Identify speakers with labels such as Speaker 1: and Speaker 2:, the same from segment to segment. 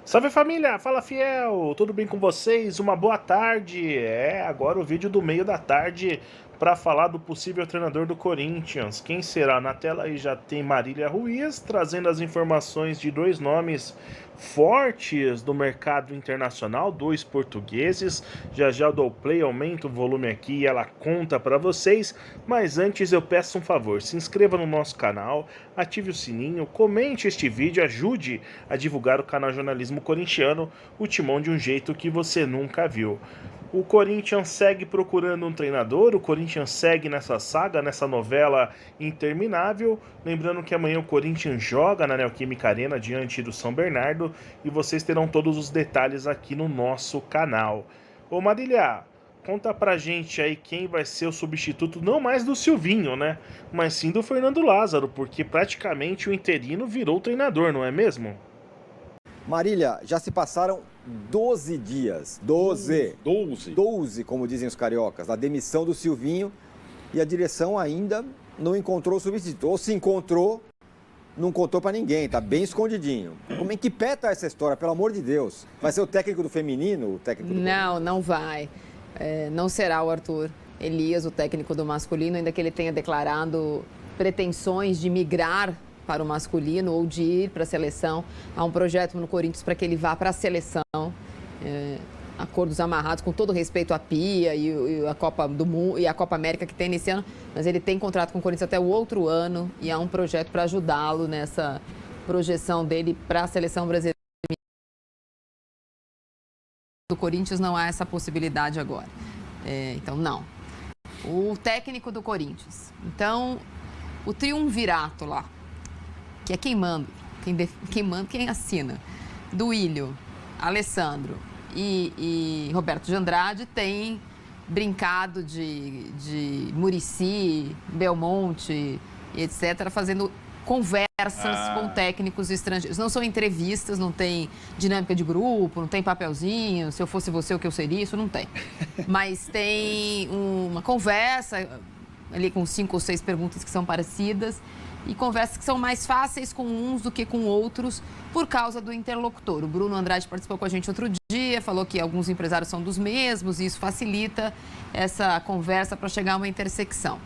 Speaker 1: Salve família, fala fiel, tudo bem com vocês? Uma boa tarde. Agora o vídeo do meio da tarde para falar do possível treinador do Corinthians. Quem será? Na tela aí já tem Marília Ruiz trazendo as informações de dois nomes fortes do mercado internacional, dois portugueses. Já já eu dou play, aumento o volume aqui e ela conta para vocês. Mas antes eu peço um favor, se inscreva no nosso canal, ative o sininho, comente este vídeo, ajude a divulgar o canal Jornalismo Corintiano, o Timão de um jeito que você nunca viu. O Corinthians segue procurando um treinador, o Corinthians segue nessa saga, nessa novela interminável. Lembrando que amanhã o Corinthians joga na Neoquímica Arena diante do São Bernardo e vocês terão todos os detalhes aqui no nosso canal. Ô Marília, conta pra gente aí quem vai ser o substituto, não mais do Silvinho, né? Mas sim do Fernando Lázaro, porque praticamente o interino virou o treinador, não é mesmo?
Speaker 2: Marília, já se passaram 12 dias. 12, como dizem os cariocas, da demissão do Silvinho e a direção ainda não encontrou o substituto. Ou se encontrou, não contou pra ninguém, tá bem escondidinho. Como é que pé tá essa história, pelo amor de Deus? Vai ser o técnico do feminino, o técnico do
Speaker 3: Não, não vai. Não será o Arthur Elias, o técnico do masculino, ainda que ele tenha declarado pretensões de migrar para o masculino ou de ir para a seleção. Há um projeto no Corinthians para que ele vá para a seleção. Acordos amarrados, com todo respeito à PIA e a Copa do Mundo e a Copa América que tem nesse ano, mas ele tem contrato com o Corinthians até o outro ano e há um projeto para ajudá-lo nessa projeção dele para a seleção brasileira. Do Corinthians não há essa possibilidade agora. Então, não. O técnico do Corinthians. Então, o triunvirato lá, que é quem manda, quem assina, Duílio, Alessandro e Roberto de Andrade, tem brincado de Muricy, Belmonte, etc., fazendo conversas com técnicos estrangeiros. Não são entrevistas, não tem dinâmica de grupo, não tem papelzinho, se eu fosse você, o que eu seria, isso não tem. Mas tem uma conversa ali com 5 ou 6 perguntas que são parecidas e conversas que são mais fáceis com uns do que com outros por causa do interlocutor. O Bruno Andrade participou com a gente outro dia, falou que alguns empresários são dos mesmos e isso facilita essa conversa para chegar a uma intersecção.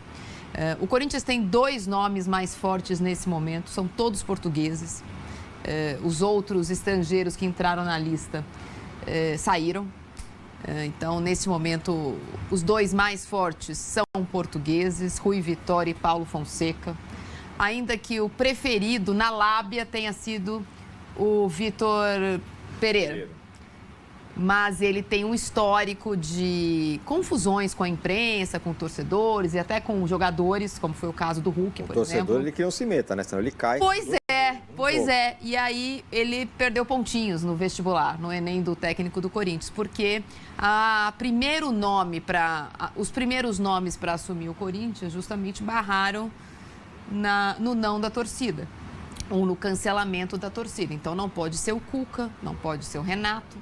Speaker 3: O Corinthians tem 2 nomes mais fortes nesse momento, são todos portugueses. Os outros estrangeiros que entraram na lista saíram. Então, nesse momento, os 2 mais fortes são portugueses, Rui Vitória e Paulo Fonseca. Ainda que o preferido na lábia tenha sido o Vitor Pereira. Mas ele tem um histórico de confusões com a imprensa, com torcedores e até com jogadores, como foi o caso do Hulk, por exemplo. O
Speaker 2: torcedor, ele que não se meta, né? Senão ele cai.
Speaker 3: Pois é. E aí ele perdeu pontinhos no vestibular, no Enem do técnico do Corinthians, porque os primeiros nomes para assumir o Corinthians justamente barraram no não da torcida, ou no cancelamento da torcida. Então não pode ser o Cuca, não pode ser o Renato,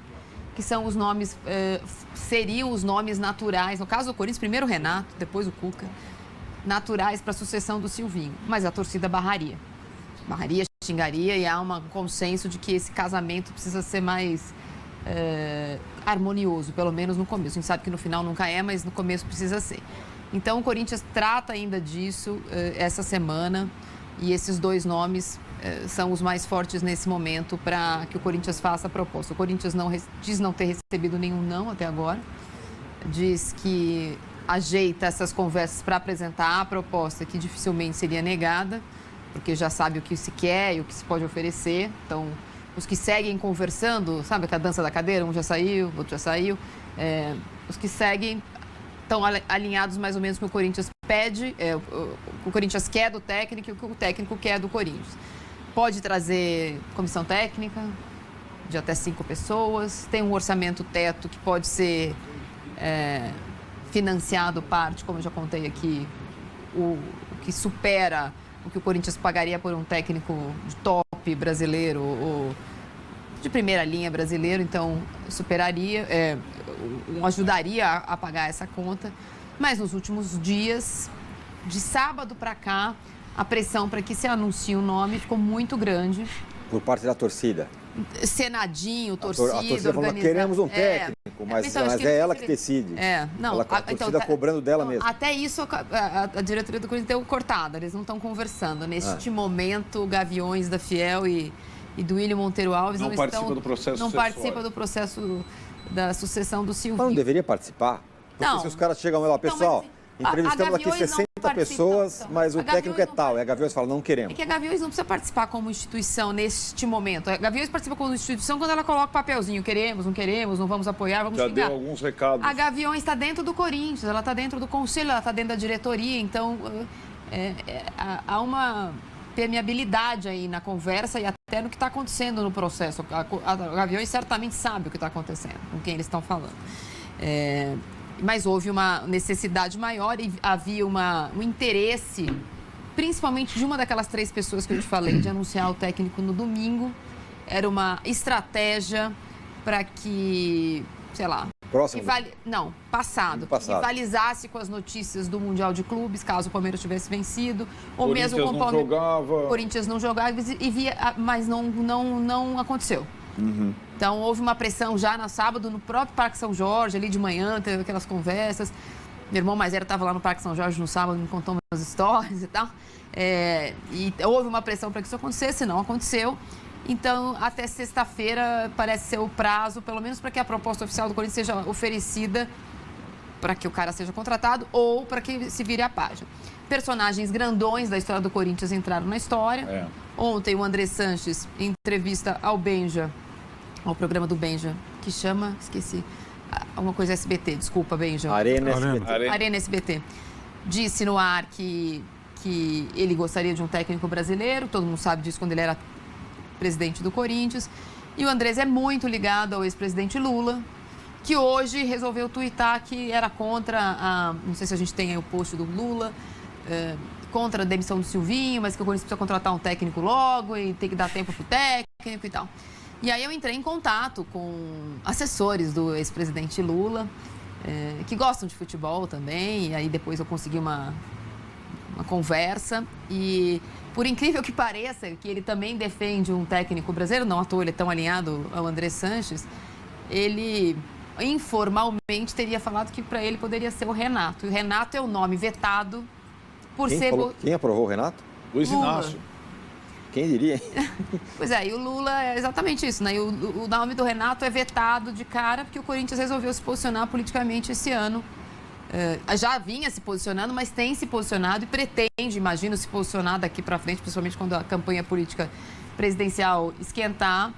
Speaker 3: que são os nomes, seriam os nomes naturais, no caso do Corinthians, primeiro o Renato, depois o Cuca, naturais para a sucessão do Silvinho, mas a torcida barraria, xingaria e há um consenso de que esse casamento precisa ser mais harmonioso, pelo menos no começo. A gente sabe que no final nunca é, mas no começo precisa ser. Então o Corinthians trata ainda disso essa semana e esses 2 nomes são os mais fortes nesse momento para que o Corinthians faça a proposta. O Corinthians diz não ter recebido nenhum não até agora, diz que ajeita essas conversas para apresentar a proposta que dificilmente seria negada, porque já sabe o que se quer e o que se pode oferecer. Então, os que seguem conversando, sabe a dança da cadeira, um já saiu, outro já saiu, os que seguem estão alinhados mais ou menos com o que o Corinthians pede, o Corinthians quer do técnico e o que o técnico quer do Corinthians. Pode trazer comissão técnica de até 5 pessoas, tem um orçamento teto que pode ser financiado parte, como eu já contei aqui, o que supera o que o Corinthians pagaria por um técnico de top brasileiro ou de primeira linha brasileiro, então superaria, ajudaria a pagar essa conta. Mas nos últimos dias, de sábado para cá, a pressão para que se anuncie o nome ficou muito grande.
Speaker 2: Por parte da torcida?
Speaker 3: Senadinho,
Speaker 2: A
Speaker 3: torcida
Speaker 2: torcida falando, queremos um técnico, mas
Speaker 3: então,
Speaker 2: é ela que decide. A torcida cobrando dela mesmo.
Speaker 3: Até isso a diretoria do Corinthians deu cortada, eles não estão conversando. Neste momento, Gaviões da Fiel e do William Monteiro Alves não
Speaker 4: participa do processo
Speaker 3: participa do processo da sucessão do Silvinho.
Speaker 2: Mas não deveria participar? Porque se os caras chegam lá, pessoal, entrevistamos aqui 60 pessoas, mas o técnico é tal. E a Gaviões fala, não queremos.
Speaker 3: É que a Gaviões não precisa participar como instituição neste momento. A Gaviões participa como instituição quando ela coloca o papelzinho. Queremos, não vamos apoiar, vamos xingar.
Speaker 4: Já deu alguns recados.
Speaker 3: A Gaviões está dentro do Corinthians, ela está dentro do conselho, ela está dentro da diretoria. Então, há uma permeabilidade aí na conversa e até no que está acontecendo no processo. A Gaviões certamente sabe o que está acontecendo, com quem eles estão falando. Mas houve uma necessidade maior e havia um interesse, principalmente de uma daquelas 3 pessoas que eu te falei, de anunciar o técnico no domingo. Era uma estratégia para que, sei lá...
Speaker 2: Próximo?
Speaker 3: Passado. Que rivalizasse com as notícias do Mundial de Clubes, caso o Palmeiras tivesse vencido. Ou mesmo com o Palmeiras. O Corinthians não jogava, mas não aconteceu.
Speaker 2: Uhum.
Speaker 3: Então, houve uma pressão já no sábado, no próprio Parque São Jorge, ali de manhã, teve aquelas conversas. Meu irmão mais velho estava lá no Parque São Jorge no sábado, me contou umas histórias e tal. E houve uma pressão para que isso acontecesse, não aconteceu. Então, até sexta-feira parece ser o prazo, pelo menos para que a proposta oficial do Corinthians seja oferecida para que o cara seja contratado ou para que se vire a página. Personagens grandões da história do Corinthians entraram na história. Ontem, o André Sanches, em entrevista ao programa do Benja, que chama, esqueci, alguma coisa SBT, desculpa, Benja. Arena SBT. Disse no ar que ele gostaria de um técnico brasileiro, todo mundo sabe disso quando ele era presidente do Corinthians. E o Andrés é muito ligado ao ex-presidente Lula, que hoje resolveu tuitar que era contra não sei se a gente tem aí o post do Lula, contra a demissão do Silvinho, mas que o Corinthians precisa contratar um técnico logo e tem que dar tempo pro técnico e tal. E aí eu entrei em contato com assessores do ex-presidente Lula, que gostam de futebol também, e aí depois eu consegui uma conversa e, por incrível que pareça, que ele também defende um técnico brasileiro, não à toa ele é tão alinhado ao André Sanches, ele informalmente teria falado que para ele poderia ser o Renato. E o Renato é o nome vetado por ser...
Speaker 2: Quem aprovou o Renato?
Speaker 4: Luiz Inácio.
Speaker 2: Quem diria, hein?
Speaker 3: Pois é, e o Lula é exatamente isso, né? E o nome do Renato é vetado de cara porque o Corinthians resolveu se posicionar politicamente esse ano. Já vinha se posicionando, mas tem se posicionado e pretende, imagino, se posicionar daqui para frente, principalmente quando a campanha política presidencial esquentar,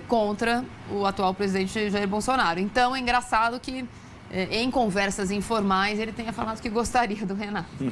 Speaker 3: contra o atual presidente Jair Bolsonaro. Então, é engraçado que, em conversas informais, ele tenha falado que gostaria do Renato.